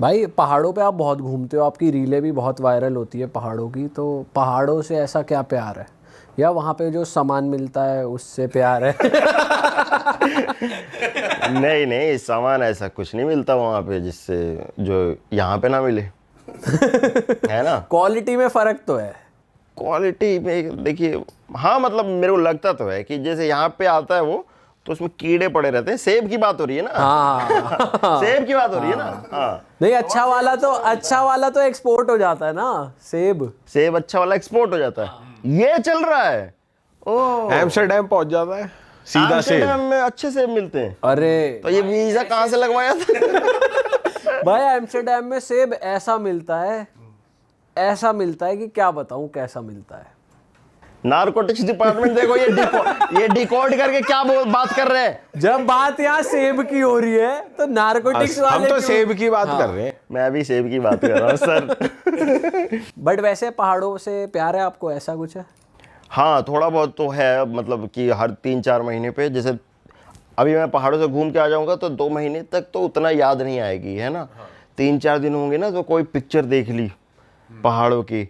भाई पहाड़ों पे आप बहुत घूमते हो, आपकी रीलें भी बहुत वायरल होती है पहाड़ों की, तो पहाड़ों से ऐसा क्या प्यार है, या वहाँ पे जो सामान मिलता है उससे प्यार है? नहीं नहीं, सामान ऐसा कुछ नहीं मिलता वहाँ पे जिससे जो यहाँ पे ना मिले, है ना। क्वालिटी में फ़र्क तो है। क्वालिटी में देखिए, हाँ मतलब मेरे को लगता तो है कि जैसे यहाँ पे आता है वो, तो उसमें कीड़े पड़े रहते हैं। सेब की बात हो रही है ना। हाँ। सेब की बात हो रही है ना। हाँ, नहीं, अच्छा वाला तो एक्सपोर्ट हो जाता है ना, सेब। सेब अच्छा वाला एक्सपोर्ट हो जाता है, ये चल रहा है। ओह, एम्स्टरडेम पहुंच जाता है सीधा से। एम्स्टर्डम में अच्छे सेब मिलते हैं। अरे तो ये वीजा कहाँ से लगवाया था? भाई, एम्स्टरडेम में सेब ऐसा मिलता है कि क्या बताऊं कैसा मिलता है। नारकोटिक्स डिपार्टमेंट देखो, ये डिकोड करके क्या बात कर रहे हैं। जब बात यहाँ सेब की हो रही है तो नारकोटिक्स हम वाले तो क्यों? सेब की बात कर रहे हैं। मैं भी सेब की बात कर रहा हूँ सर। बट वैसे पहाड़ों से प्यार है आपको, ऐसा कुछ है? हाँ, थोड़ा बहुत तो है, मतलब कि हर 3-4 महीने पे, जैसे अभी मैं पहाड़ों से घूम के आ जाऊंगा तो 2 महीने तक तो उतना याद नहीं आएगी, है ना। 3-4 दिन होंगे ना तो कोई पिक्चर देख ली पहाड़ों की,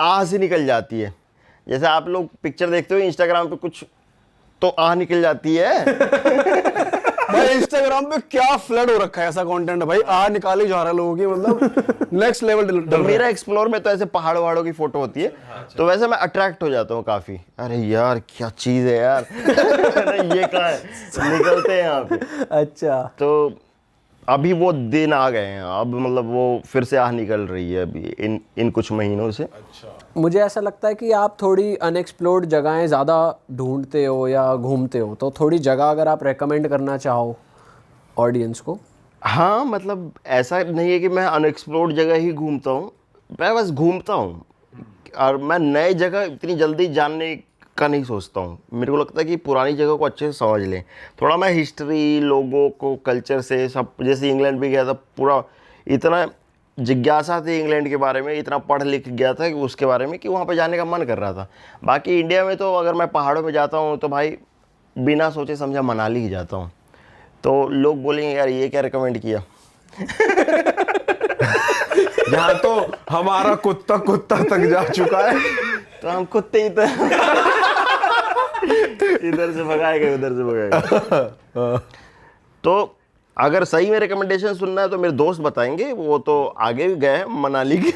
आह से निकल जाती है। जैसे आप लोग पिक्चर देखते हो इंस्टाग्राम पे कुछ, तो आह निकल जाती है। भाई इंस्टाग्राम पे क्या फ्लड हो रखा है ऐसा कंटेंट, भाई निकाली जा रहा है लोगों की, मतलब नेक्स्ट लेवल। तो मेरा एक्सप्लोर में तो ऐसे पहाड़ वहाड़ों की फोटो होती है, तो वैसे मैं अट्रैक्ट हो जाता हूँ काफी। अरे यार क्या चीज है यार। अरे ये कहाँ है, निकलते हैं यहाँ पे। अच्छा, तो अभी वो दिन आ गए हैं, अब मतलब वो फिर से आह निकल रही है अभी इन कुछ महीनों से। मुझे ऐसा लगता है कि आप थोड़ी अनएक्सप्लोर्ड जगहें ज़्यादा ढूंढते हो या घूमते हो, तो थोड़ी जगह अगर आप रेकमेंड करना चाहो ऑडियंस को। हाँ, मतलब ऐसा नहीं है कि मैं अनएक्सप्लोर्ड जगह ही घूमता हूँ, मैं बस घूमता हूँ, और मैं नए जगह इतनी जल्दी जानने का नहीं सोचता हूँ। मेरे को लगता है कि पुरानी जगह को अच्छे से समझ लें। थोड़ा मैं हिस्ट्री, लोगों को, कल्चर से सब, जैसे इंग्लैंड भी गया था, पूरा इतना जिज्ञासा थी इंग्लैंड के बारे में, इतना पढ़ लिख गया था कि उसके बारे में, कि वहाँ पे जाने का मन कर रहा था। बाकी इंडिया में तो अगर मैं पहाड़ों में जाता हूँ तो भाई बिना सोचे समझा मनाली ही जाता हूँ। तो लोग बोलेंगे यार ये क्या रिकमेंड किया। यहाँ तो हमारा कुत्ता तक जा चुका है। तो हम कुत्ते ही तो इधर से भगाएगा उधर से भगाएगा। तो अगर सही में रिकमेंडेशन सुनना है तो मेरे दोस्त बताएंगे, वो तो आगे भी गए हैं मनाली के।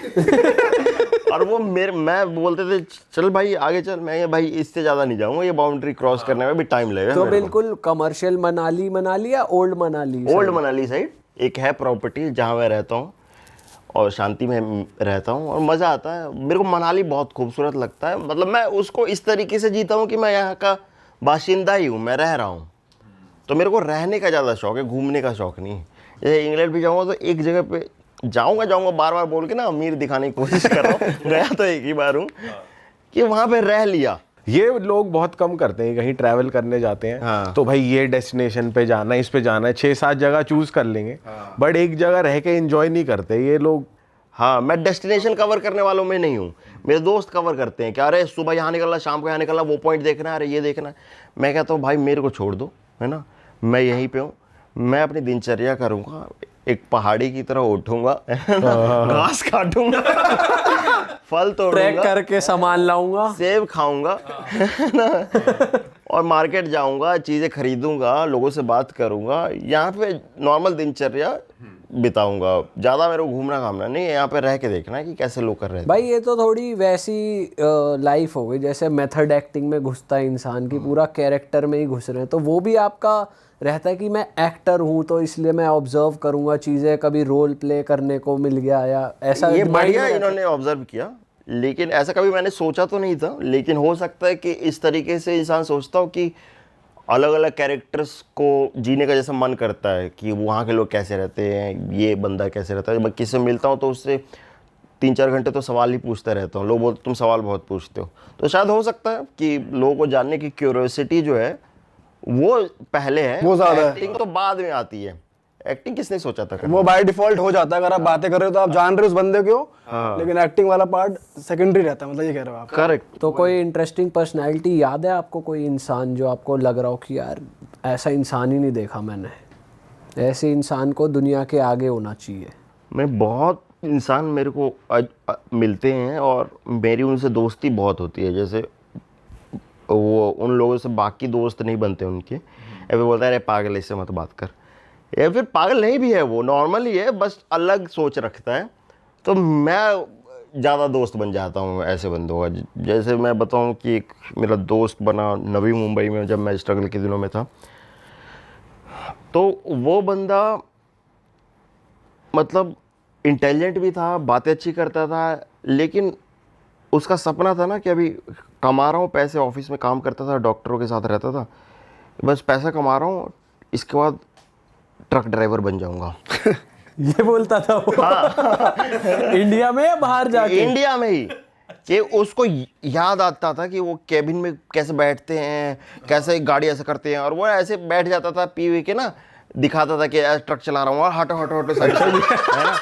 और वो मैं बोलते थे चल भाई आगे चल, मैं भाई इससे ज़्यादा नहीं जाऊँगा, ये बाउंड्री क्रॉस करने में भी टाइम लगेगा। तो बिल्कुल कमर्शियल मनाली या old Manali? Old Manali side एक है प्रॉपर्टी जहाँ मैं रहता हूँ, और शांति में रहता हूँ और मज़ा आता है। मेरे को मनाली बहुत खूबसूरत लगता है, मतलब मैं उसको इस तरीके से जीता हूँ कि मैं यहाँ का बाशिंदा ही हूँ, मैं रह रहा हूँ। तो मेरे को रहने का ज़्यादा शौक है, घूमने का शौक नहीं। जैसे इंग्लैंड भी जाऊँगा तो एक जगह पे जाऊँगा बार बार बोल के ना अमीर दिखाने की कोशिश कर रहा हूँ। गया तो एक ही बार हूँ कि वहाँ पे रह लिया। ये लोग बहुत कम करते हैं, कहीं ट्रैवल करने जाते हैं। हाँ। तो भाई ये डेस्टिनेशन पे जाना है, इस पे जाना है, 6-7 जगह चूज कर लेंगे। बट एक जगह रह के एंजॉय नहीं करते ये लोग। हाँ, मैं डेस्टिनेशन कवर करने वालों में नहीं हूँ, मेरे दोस्त कवर करते हैं कि अरे सुबह यहाँ निकलना, शाम को यहाँ निकलना, वो पॉइंट देखना है, अरे ये देखना है। मैं कहता हूँ भाई मेरे को छोड़ दो, है ना, मैं यहीं पे हूँ, मैं अपनी दिनचर्या करूँगा, एक पहाड़ी की तरह उठूँगा, घास काटूँगा, फल ट्रैक तोड़ूंगा, करके सामान लाऊंगा, सेब खाऊंगा, है ना, और मार्केट जाऊंगा, चीज़ें खरीदूंगा, लोगों से बात करूंगा, यहाँ पे नॉर्मल दिनचर्या बिताऊंगा। ज़्यादा मेरे को घूमना घामना नहीं है, यहाँ पे रह के देखना है कि कैसे लोग कर रहे हैं। भाई ये तो थोड़ी वैसी लाइफ हो गई जैसे मेथड एक्टिंग में घुसता है इंसान की, पूरा कैरेक्टर में ही घुस रहे हैं। तो वो भी आपका रहता है कि मैं एक्टर हूँ तो इसलिए मैं ऑब्जर्व करूँगा चीज़ें, कभी रोल प्ले करने को मिल गया या ऐसा? ये बढ़िया इन्होंने ऑब्जर्व किया, लेकिन ऐसा कभी मैंने सोचा तो नहीं था। लेकिन हो सकता है कि इस तरीके से इंसान सोचता हो कि अलग अलग कैरेक्टर्स को जीने का जैसा मन करता है कि वहाँ के लोग कैसे रहते हैं, ये बंदा कैसे रहता है। मैं किसी से मिलता हूँ तो उससे 3-4 घंटे तो सवाल ही पूछता रहता हूँ। लोग बोलते तुम सवाल बहुत पूछते हो। तो शायद हो सकता है कि लोगों को जानने की क्यूरियोसिटी जो है वो पहले है, वो ज़्यादा है। एक्टिंग तो बाद में आती है। एक्टिंग किसने सोचा था करना? वो बाय डिफॉल्ट हो जाता है। अगर आप बातें कर रहे हो तो आप जान रहे हो उस बंदे को, लेकिन एक्टिंग वाला पार्ट सेकेंडरी रहता है, मतलब ये कह रहे हो आप। करेक्ट। तो कोई इंटरेस्टिंग पर्सनैलिटी याद है आपको, कोई इंसान जो आपको लग रहा हो कि यार ऐसा इंसान ही नहीं देखा मैंने, ऐसे इंसान को दुनिया के आगे होना चाहिए? मैं बहुत इंसान मेरे को मिलते हैं और मेरी उनसे दोस्ती बहुत होती है। जैसे वो उन लोगों से बाकी दोस्त नहीं बनते उनके, या फिर बोलता है अरे पागल इससे मत बात कर, या फिर पागल नहीं भी है, वो नॉर्मल ही है, बस अलग सोच रखता है। तो मैं ज़्यादा दोस्त बन जाता हूँ ऐसे बंदों का। जैसे मैं बताऊँ कि एक मेरा दोस्त बना नवी मुंबई में, जब मैं स्ट्रगल के दिनों में था। तो वो बंदा मतलब इंटेलिजेंट भी था, बातें अच्छी करता था, लेकिन उसका सपना था ना कि अभी कमा रहा हूँ पैसे, ऑफिस में काम करता था, डॉक्टरों के साथ रहता था, बस पैसा कमा रहा हूँ, इसके बाद ट्रक ड्राइवर बन जाऊंगा। ये बोलता था वो? इंडिया में या बाहर जाके? इंडिया में ही। कि उसको याद आता था कि वो कैबिन में कैसे बैठते हैं, कैसे गाड़ी ऐसे करते हैं, और वो ऐसे बैठ जाता था पी के ना, दिखाता था कि यार ट्रक चला रहा हूँ, हटो हटो हटो, है ना,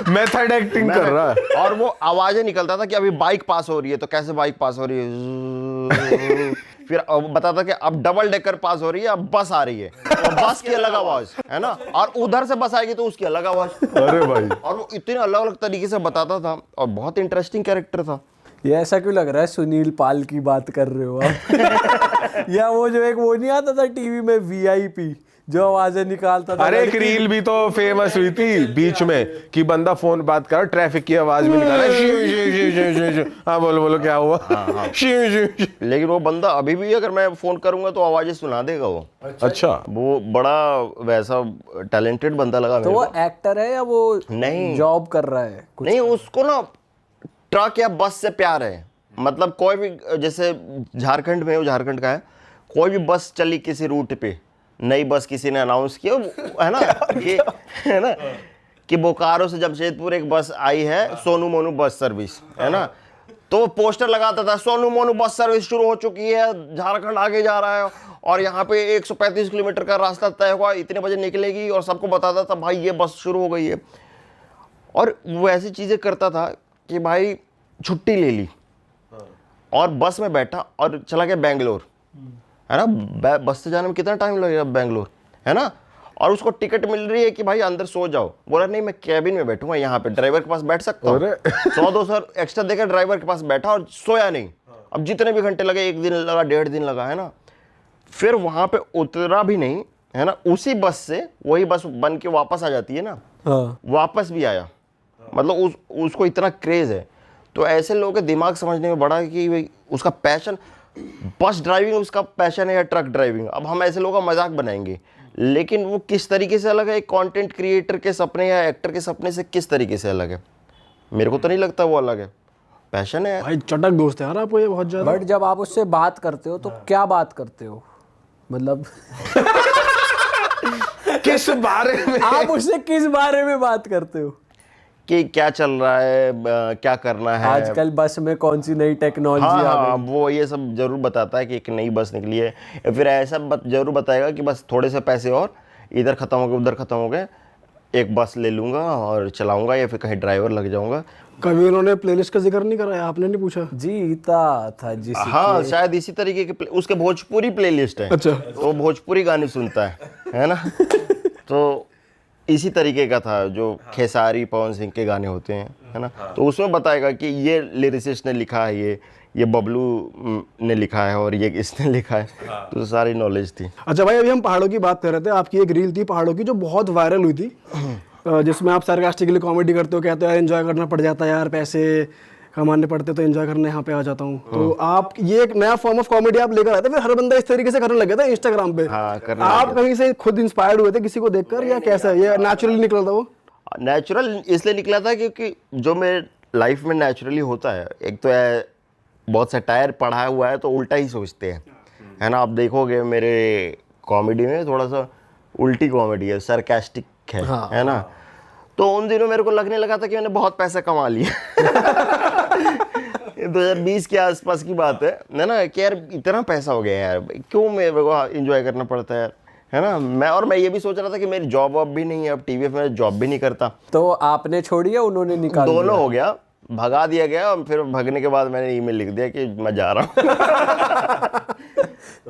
मेथड एक्टिंग कर रहा है। और वो आवाजें निकलता था कि अभी बाइक पास हो रही है, तो कैसे बाइक पास हो रही है, फिर बताता कि अब डबल डेकर पास हो रही है, अब बस आ रही है, और बस की अलग आवाज है ना, और उधर से बस आएगी तो उसकी अलग आवाज। अरे भाई, और वो इतने अलग अलग तरीके से बताता था, और बहुत इंटरेस्टिंग कैरेक्टर था। ये ऐसा क्यों लग रहा है सुनील पाल की बात कर रहे हो आप? या वो जो एक वो नहीं आता था टीवी में VIP जो आवाजें निकालता था? अरे एक रील भी तो फेमस हुई थी बीच में कि बंदा फोन बात कर, ट्रैफिक की आवाज भी निकाला, हाँ बोलो बोलो क्या हुआ। लेकिन वो बंदा अभी भी अगर मैं फोन करूंगा तो आवाजें सुना देगा वो। अच्छा, वो बड़ा वैसा टैलेंटेड बंदा लगा तो मेरे वो को। एक्टर है या वो नहीं, जॉब कर रहा है कुछ? नहीं, उसको ना ट्रक या बस से प्यार है। मतलब कोई भी, जैसे झारखंड में, वो झारखंड का है, कोई भी बस चली किसी रूट पे, नई बस किसी ने अनाउंस किया है ना, कि है ना कि बोकारो से जमशेदपुर एक बस आई है, सोनू मोनू बस सर्विस, है ना, तो वो पोस्टर लगाता था सोनू मोनू बस सर्विस शुरू हो चुकी है, झारखंड आगे जा रहा है, और यहाँ पे 135 किलोमीटर का रास्ता तय हुआ, इतने बजे निकलेगी, और सबको बताता था भाई ये बस शुरू हो गई है। और वो ऐसी चीज़ें करता था कि भाई छुट्टी ले ली और बस में बैठा और चला गया बेंगलोर, है ना, बस से जाने में कितना टाइम लगेगा बेंगलोर, है ना, और उसको टिकट मिल रही है कि भाई अंदर सो जाओ, बोला नहीं मैं कैबिन में बैठूंगा, यहाँ पे ड्राइवर के पास बैठ सकता हूँ। 100-200 एक्स्ट्रा देकर ड्राइवर के पास बैठा और सोया नहीं। अब जितने भी घंटे लगे, 1 दिन लगा, 1.5 दिन लगा, है ना, फिर वहाँ पे उतरा भी नहीं, है ना, उसी बस से वही बस बन के वापस आ जाती है ना, वापस भी आया। मतलब उसको इतना क्रेज है। तो ऐसे लोगों के दिमाग समझने में बड़ा कि उसका पैशन बस ड्राइविंग उसका पैशन है या ट्रक ड्राइविंग। अब हम ऐसे लोगों का मजाक बनाएंगे, लेकिन वो किस तरीके से अलग है, एक कंटेंट क्रिएटर के सपने या एक्टर के सपने से किस तरीके से अलग है, मेरे को तो नहीं लगता वो अलग है, पैशन है। भाई चटक दोस्त है यार आपको ये बहुत ज्यादा। बट जब आप उससे बात करते हो तो क्या बात करते हो, मतलब किस बारे में? आप उससे किस बारे में बात करते हो कि क्या चल रहा है, क्या करना है आजकल, बस में कौन सी नई टेक्नोलॉजी हाँ, आ हाँ, गई? वो ये सब जरूर बताता है कि एक नई बस निकली है, या फिर ऐसा जरूर बताएगा कि बस थोड़े से पैसे और इधर खत्म हो गए उधर खत्म हो गए, एक बस ले लूंगा और चलाऊंगा, या फिर कहीं ड्राइवर लग जाऊंगा। कभी उन्होंने प्लेलिस्ट का जिक्र नहीं कराया, आपने नहीं पूछा? जीता था जिस हाँ, शायद इसी तरीके के उसके भोजपुरी प्लेलिस्ट है। अच्छा। तो भोजपुरी गाने सुनता है ना। तो इसी तरीके का था जो खेसारी पवन सिंह के गाने होते हैं, है ना, तो उसमें बताएगा कि ये लिरिसिस्ट ने लिखा है, ये बबलू ने लिखा है, और ये इसने लिखा है। तो सारी नॉलेज थी। अच्छा भाई, अभी हम पहाड़ों की बात कर रहे थे, आपकी एक रील थी पहाड़ों की जो बहुत वायरल हुई थी, जिसमें आप सार्कास्टिकली कॉमेडी करते हो, कहते हो यार एंजॉय करना पड़ जाता है यार, पैसे कमाने पड़ते तो एंजॉय करने यहाँ पे आ जाता हूँ। तो आप ये एक नया फॉर्म ऑफ कॉमेडी आप लेकर आए थे, फिर हर बंदा इस तरीके से करने लगा था इंस्टाग्राम पे। हाँ, करने आप लगे। कहीं से खुद इंस्पायर्ड हुए थे किसी को देखकर, या कैसा ये नेचुरली निकला था वो? नेचुरल इसलिए निकला था क्योंकि जो मेरे लाइफ में नेचुरली होता है, एक तो है बहुत सटायर पढ़ा हुआ है तो उल्टा ही सोचते हैं, है ना। आप देखोगे मेरे कॉमेडी में थोड़ा सा उल्टी कॉमेडी है, सरकास्टिक है ना। तो उन दिनों मेरे को लगने लगा था कि मैंने बहुत पैसा कमा लिया। 2020 के आसपास की बात है ना, कि यार इतना पैसा हो गया यार, क्यों मेरे को एंजॉय करना पड़ता है, है ना। मैं ये भी सोच रहा था कि मेरी जॉब वॉब भी नहीं है, अब टीवीएफ में जॉब भी नहीं करता। तो आपने छोड़ी या उन्होंने निकाल दोनों हो गया, भगा दिया गया, और फिर भगने के बाद मैंने ईमेल लिख दिया कि मैं जा रहा हूँ।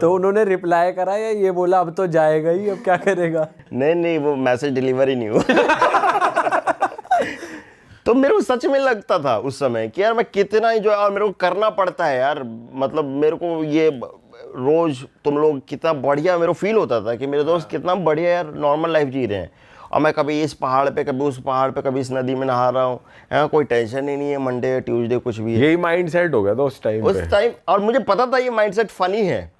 तो उन्होंने रिप्लाई करा या ये बोला अब तो जाएगा ही, अब क्या करेगा? नहीं, वो मैसेज डिलीवर ही नहीं हुआ। तो मेरे को सच में लगता था उस समय कि यार मैं कितना एंजॉय, और मेरे को करना पड़ता है यार, मतलब मेरे को ये रोज तुम लोग कितना बढ़िया, मेरे को फील होता था कि मेरे दोस्त कितना बढ़िया यार नॉर्मल लाइफ जी रहे हैं, और मैं कभी इस पहाड़ पे, कभी उस पहाड़ पे, कभी इस नदी में नहा रहा हूँ, यहाँ कोई टेंशन ही नहीं है, मंडे ट्यूसडे कुछ भी है यही माइंड सेट हो गया था उस टाइम पे। उस टाइम। और मुझे पता था ये माइंडसेट फनी है,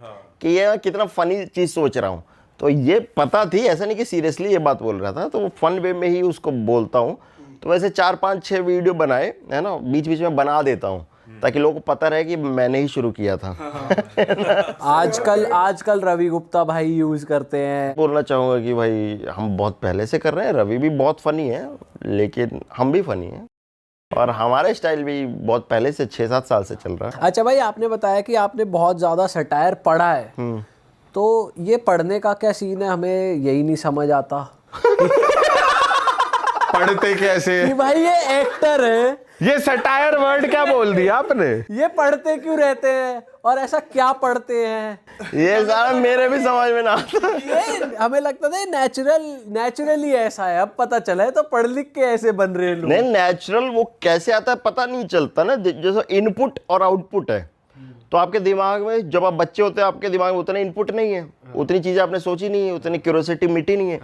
कि ये कितना फनी चीज सोच रहा हूँ, तो ये पता थी, ऐसा नहीं कि सीरियसली ये बात बोल रहा था, तो वो फन वे में ही उसको बोलता हूँ। तो वैसे 4-5-6 वीडियो बनाए है ना, बीच बीच में बना देता हूँ ताकि लोगों को पता रहे कि मैंने ही शुरू किया था। आजकल रवि गुप्ता भाई यूज करते हैं। बोलना चाहूँगा कि भाई हम बहुत पहले से कर रहे हैं, रवि भी बहुत फनी है, लेकिन हम भी फनी हैं, और हमारा स्टाइल भी बहुत पहले से 6-7 साल से चल रहा है। अच्छा भाई, आपने बताया कि आपने बहुत ज़्यादा सटायर पढ़ा है, तो ये पढ़ने का क्या सीन है, हमें यही नहीं समझ आता पढ़ते कैसे? कि भाई ये एक्टर है, ये सटायर वर्ड क्या बोल दिया आपने? ये पढ़ते क्यों रहते हैं और ऐसा क्या पढ़ते हैं? ये सारा मेरे भी समझ में ना आता। ये हमें लगता था नेचुरली ऐसा है, अब पता चला है तो पढ़ लिख के ऐसे बन रहे हैं लोग। नहीं, नेचुरल वो कैसे आता है पता नहीं चलता ना, जैसे इनपुट और आउटपुट है, तो आपके दिमाग में जब आप बच्चे होते हैं आपके दिमाग में उतना इनपुट नहीं है, उतनी चीजें आपने सोची नहीं है, उतनी क्यूरियोसिटी मिटी नहीं है,